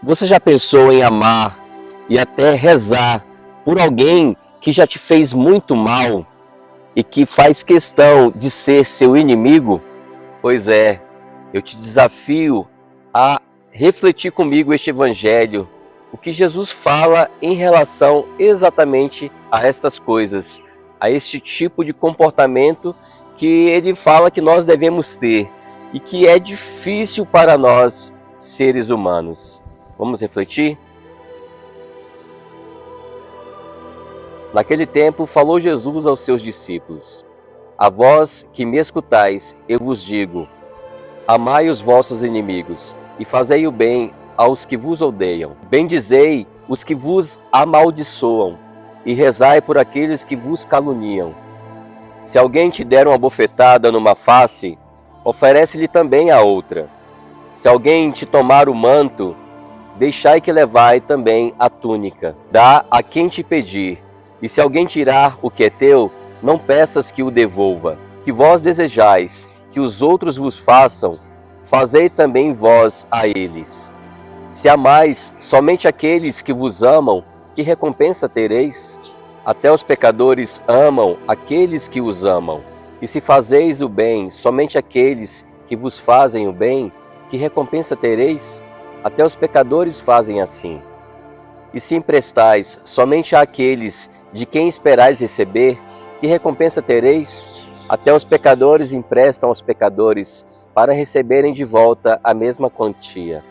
Você já pensou em amar e até rezar por alguém que já te fez muito mal e que faz questão de ser seu inimigo? Pois é, eu te desafio a refletir comigo este evangelho, o que Jesus fala em relação exatamente a estas coisas, a este tipo de comportamento que ele fala que nós devemos ter e que é difícil para nós, seres humanos. Vamos refletir? Naquele tempo falou Jesus aos seus discípulos: A vós que me escutais, eu vos digo, amai os vossos inimigos, e fazei o bem aos que vos odeiam. Bendizei os que vos amaldiçoam, e rezai por aqueles que vos caluniam. Se alguém te der uma bofetada numa face, oferece-lhe também a outra. Se alguém te tomar o manto, deixai que levai também a túnica. Dá a quem te pedir, e se alguém tirar o que é teu, não peças que o devolva. Que vós desejais que os outros vos façam, fazei também vós a eles. Se amais somente aqueles que vos amam, que recompensa tereis? Até os pecadores amam aqueles que os amam. E se fazeis o bem somente àqueles que vos fazem o bem, que recompensa tereis? Até os pecadores fazem assim. E se emprestais somente àqueles de quem esperais receber, que recompensa tereis? Até os pecadores emprestam aos pecadores, para receberem de volta a mesma quantia.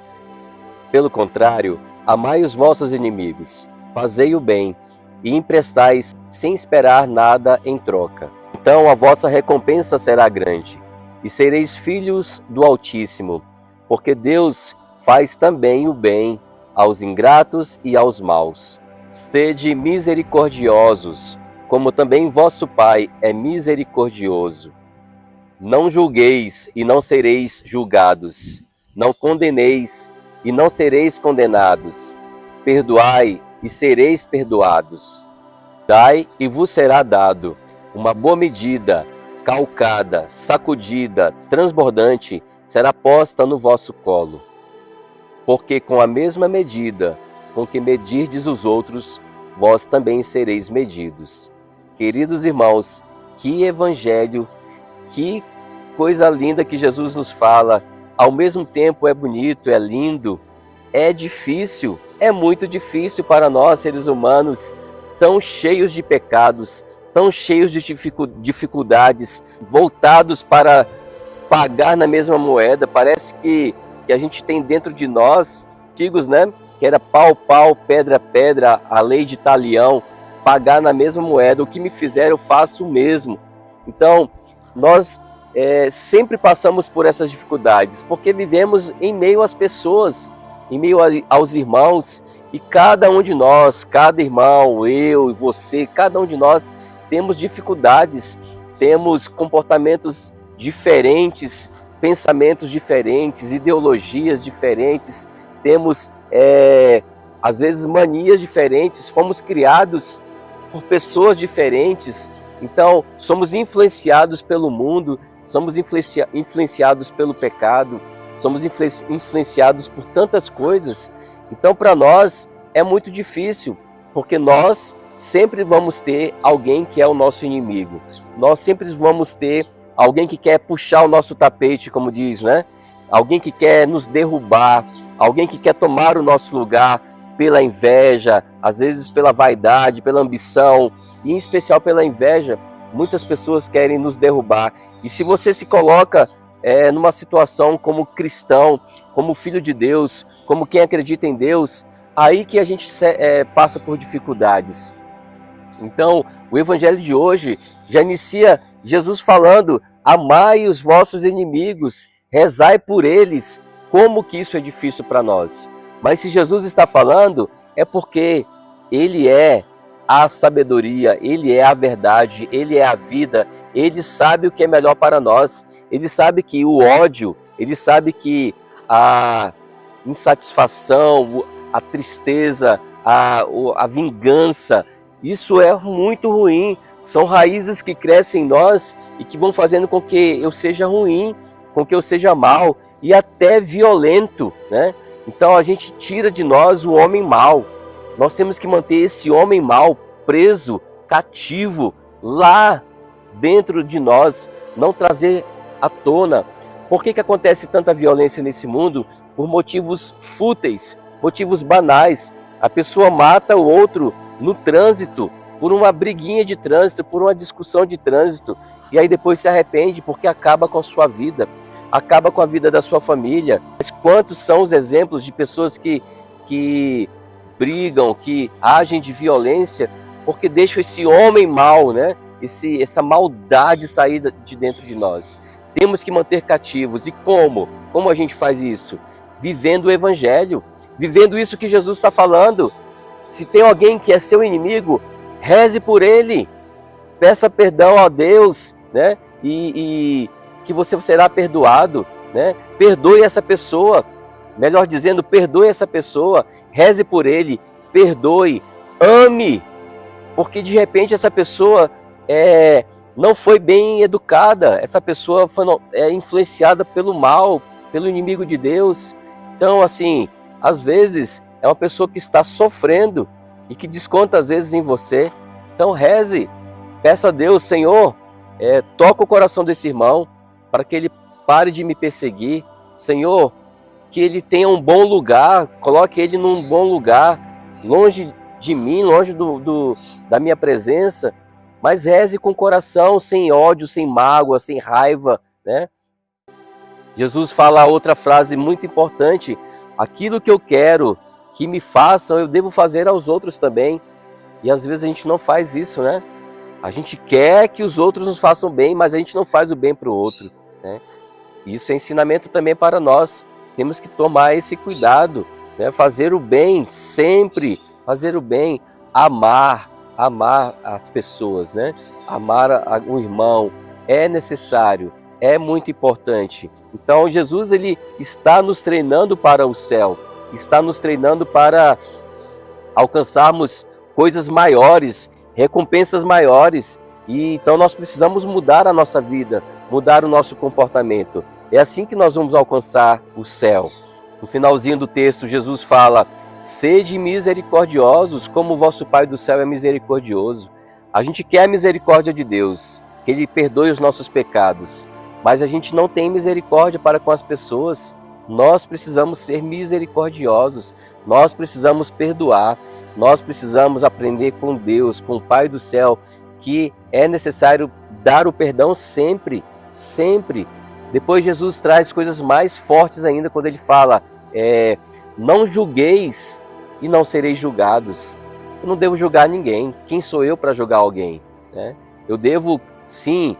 Pelo contrário, amai os vossos inimigos, fazei o bem, e emprestais sem esperar nada em troca. Então a vossa recompensa será grande, e sereis filhos do Altíssimo, porque Deus faz também o bem aos ingratos e aos maus. Sede misericordiosos, como também vosso Pai é misericordioso. Não julgueis e não sereis julgados. Não condeneis e não sereis condenados. Perdoai e sereis perdoados. Dai e vos será dado. Uma boa medida, calcada, sacudida, transbordante, será posta no vosso colo. Porque com a mesma medida com que medirdes os outros, vós também sereis medidos. Queridos irmãos, que evangelho, que coisa linda que Jesus nos fala. Ao mesmo tempo é bonito, é lindo, é difícil, é muito difícil para nós, seres humanos, tão cheios de pecados, tão cheios de dificuldades, voltados para pagar na mesma moeda. Parece que a gente tem dentro de nós, antigos, né? Que era pau, pau, pedra, pedra, a lei de Talião, pagar na mesma moeda. O que me fizeram, eu faço o mesmo. Então, nós sempre passamos por essas dificuldades, porque vivemos em meio às pessoas, em meio aos irmãos, e cada um de nós, cada irmão, eu e você, cada um de nós temos dificuldades, temos comportamentos diferentes, pensamentos diferentes, ideologias diferentes, temos às vezes manias diferentes, fomos criados por pessoas diferentes, então somos influenciados pelo mundo, somos influenciados pelo pecado, somos influenciados por tantas coisas. Então para nós é muito difícil, porque nós sempre vamos ter alguém que é o nosso inimigo, nós sempre vamos ter alguém que quer puxar o nosso tapete, como diz, né? Alguém que quer nos derrubar, alguém que quer tomar o nosso lugar pela inveja, às vezes pela vaidade, pela ambição, e em especial pela inveja. Muitas pessoas querem nos derrubar. E se você se coloca numa situação como cristão, como filho de Deus, como quem acredita em Deus, aí que a gente passa por dificuldades. Então, o evangelho de hoje já inicia Jesus falando: amai os vossos inimigos, rezai por eles. Como que isso é difícil para nós? Mas se Jesus está falando, é porque Ele é a sabedoria, Ele é a verdade, Ele é a vida, Ele sabe o que é melhor para nós. Ele sabe que o ódio, Ele sabe que a insatisfação, a tristeza, a vingança, isso é muito ruim. São raízes que crescem em nós e que vão fazendo com que eu seja ruim, com que eu seja mal e até violento, né? Então a gente tira de nós o homem mau. Nós temos que manter esse homem mau preso, cativo, lá dentro de nós, não trazer à tona. Por que acontece tanta violência nesse mundo? Por motivos fúteis, motivos banais. A pessoa mata o outro no trânsito, por uma briguinha de trânsito, por uma discussão de trânsito, e aí depois se arrepende porque acaba com a sua vida, acaba com a vida da sua família. Mas quantos são os exemplos de pessoas que brigam, que agem de violência, porque deixam esse homem mau, né? Essa maldade sair de dentro de nós. Temos que manter cativos. E como? Como a gente faz isso? Vivendo o Evangelho, vivendo isso que Jesus está falando. Se tem alguém que é seu inimigo, reze por ele, peça perdão a Deus, né? E que você será perdoado, né? Perdoe essa pessoa, melhor dizendo, perdoe essa pessoa, reze por ele, perdoe, ame, porque de repente essa pessoa não foi bem educada, essa pessoa é influenciada pelo mal, pelo inimigo de Deus. Então, assim, às vezes é uma pessoa que está sofrendo e que desconta às vezes em você. Então reze, peça a Deus, Senhor, toca o coração desse irmão para que ele pare de me perseguir. Senhor, que ele tenha um bom lugar, coloque ele num bom lugar, longe de mim, longe da minha presença, mas reze com o coração, sem ódio, sem mágoa, sem raiva, né? Jesus fala outra frase muito importante: aquilo que eu quero que me façam, eu devo fazer aos outros também. E às vezes a gente não faz isso, né? A gente quer que os outros nos façam bem, mas a gente não faz o bem para o outro, né? Isso é ensinamento também para nós. Temos que tomar esse cuidado, né? Fazer o bem sempre, fazer o bem, amar as pessoas, né? Amar o irmão é necessário, é muito importante. Então Jesus, ele está nos treinando para o céu, está nos treinando para alcançarmos coisas maiores, recompensas maiores. E então nós precisamos mudar a nossa vida, mudar o nosso comportamento. É assim que nós vamos alcançar o céu. No finalzinho do texto, Jesus fala: sede misericordiosos, como o vosso Pai do céu é misericordioso. A gente quer a misericórdia de Deus, que Ele perdoe os nossos pecados, mas a gente não tem misericórdia para com as pessoas. Nós precisamos ser misericordiosos, nós precisamos perdoar, nós precisamos aprender com Deus, com o Pai do céu, que é necessário dar o perdão sempre, sempre. Depois Jesus traz coisas mais fortes ainda quando ele fala: não julgueis e não sereis julgados. Eu não devo julgar ninguém. Quem sou eu para julgar alguém, né? Eu devo, sim,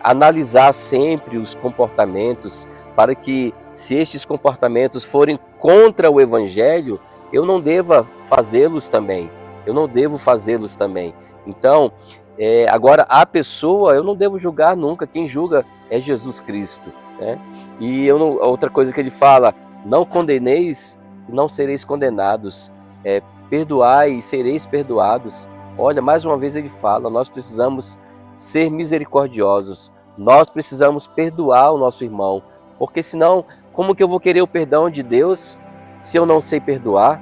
analisar sempre os comportamentos, para que, se estes comportamentos forem contra o Evangelho, eu não deva fazê-los também. Eu não devo fazê-los também. Então, agora, a pessoa, eu não devo julgar nunca. Quem julga é Jesus Cristo, né? E outra coisa que ele fala: não condeneis e não sereis condenados. Perdoai e sereis perdoados. Olha, mais uma vez ele fala, nós precisamos ser misericordiosos. Nós precisamos perdoar o nosso irmão. Porque senão, como que eu vou querer o perdão de Deus se eu não sei perdoar?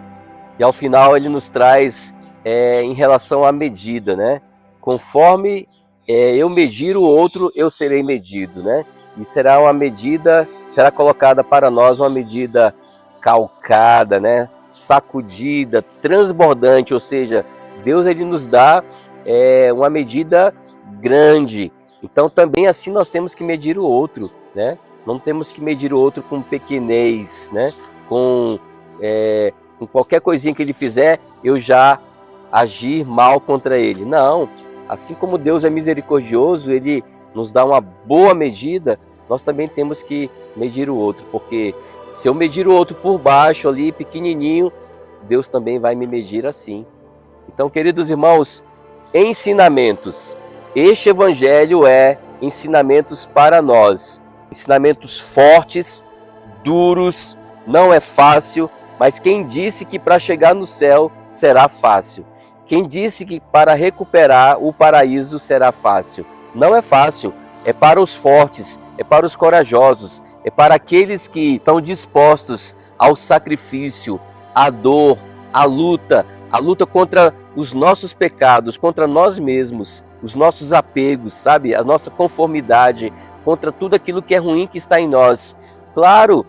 E ao final ele nos traz em relação à medida, né? Conforme eu medir o outro, eu serei medido, né? E será uma medida, será colocada para nós uma medida calcada, né? Sacudida, transbordante, ou seja, Deus, ele nos dá uma medida grande. Então também assim nós temos que medir o outro, né? Não temos que medir o outro com pequenez, né? Com qualquer coisinha que ele fizer, eu já agir mal contra ele. Não. Assim como Deus é misericordioso, ele nos dá uma boa medida, nós também temos que medir o outro, porque se eu medir o outro por baixo ali, pequenininho, Deus também vai me medir assim. Então, queridos irmãos, ensinamentos. Este evangelho é ensinamentos para nós, ensinamentos fortes, duros, não é fácil, mas quem disse que para chegar no céu será fácil? Quem disse que para recuperar o paraíso será fácil? Não é fácil, é para os fortes, é para os corajosos, é para aqueles que estão dispostos ao sacrifício, à dor, à luta contra os nossos pecados, contra nós mesmos, os nossos apegos, sabe? A nossa conformidade, contra tudo aquilo que é ruim que está em nós. Claro,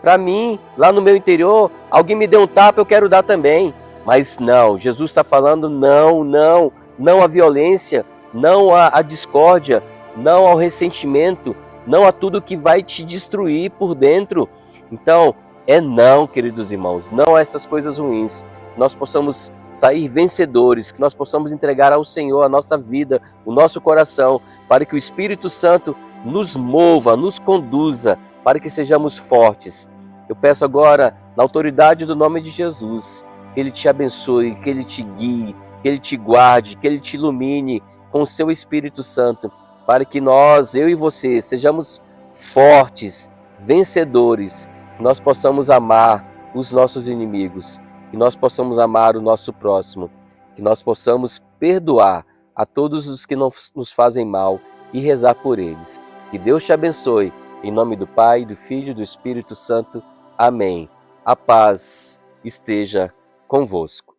para mim, lá no meu interior, alguém me deu um tapa, eu quero dar também. Mas não, Jesus está falando não à violência, não à discórdia, não ao ressentimento, não a tudo que vai te destruir por dentro. Então, não, queridos irmãos, não a essas coisas ruins. Que nós possamos sair vencedores, que nós possamos entregar ao Senhor a nossa vida, o nosso coração, para que o Espírito Santo nos mova, nos conduza, para que sejamos fortes. Eu peço agora, na autoridade do nome de Jesus, que Ele te abençoe, que Ele te guie, que Ele te guarde, que Ele te ilumine com o seu Espírito Santo, para que nós, eu e você, sejamos fortes, vencedores, que nós possamos amar os nossos inimigos, que nós possamos amar o nosso próximo, que nós possamos perdoar a todos os que nos fazem mal e rezar por eles. Que Deus te abençoe, em nome do Pai, do Filho e do Espírito Santo. Amém. A paz esteja convosco.